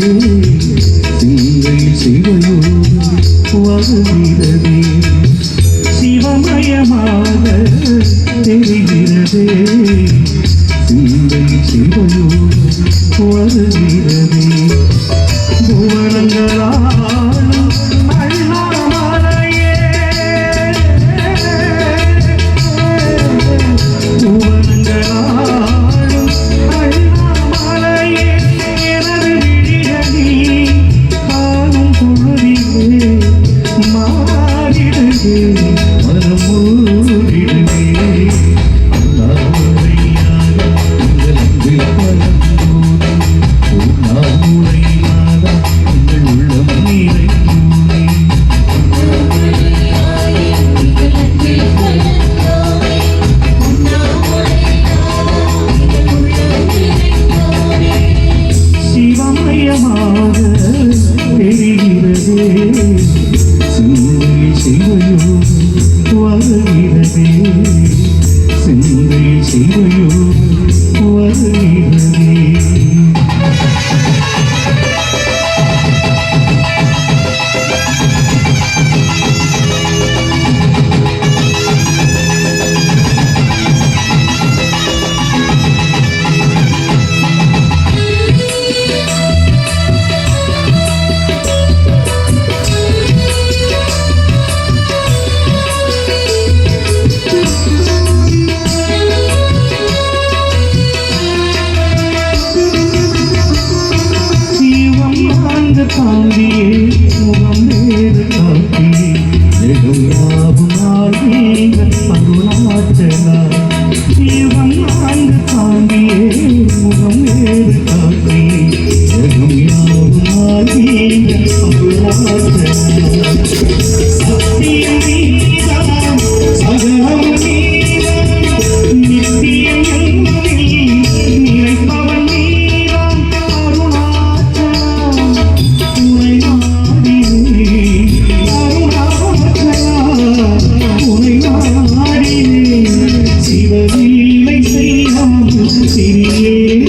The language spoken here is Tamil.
சிந்தை சிவயோகம் வருகிறதே சிவமயமாக தெரிகிறதே சிந்தை சிவயோகம் வருகிறதே புவனங்களாலும் அண்ணாமலையே புவனங்களாலும் அண்ணாமலையே எனது விழிகளில் காணும் பொழுதிலே மாறிடுவே மனம் மூடிடுவே அண்ணாமலையாக உங்கள் அன்பில் பலந்தோடு உண்ணாமுறையாக உங்கள் உள்ளம் நிறைந்தோடு சிவமயமாக தெரிகிறதே சிந்தை சிவயோகம் வருகிறதே சிந்தை சிவயோகம் வருகிறதே காந்தியே முகம் வேறு காட்டியே நெடும் யாவும் ஆகிய அருணாச்சலா சிவம் ஆண்டு காந்தியே முகம் வேறு காட்டியே நெடும் யாவும் ஆகிய அருணாச்சலா சத்தியம் நீதான் சகலம் நீதான் நித்தியம் என்பதில் நிலைப்பவன் நீதான் சிவலீலை செய்யாமல் சிறியே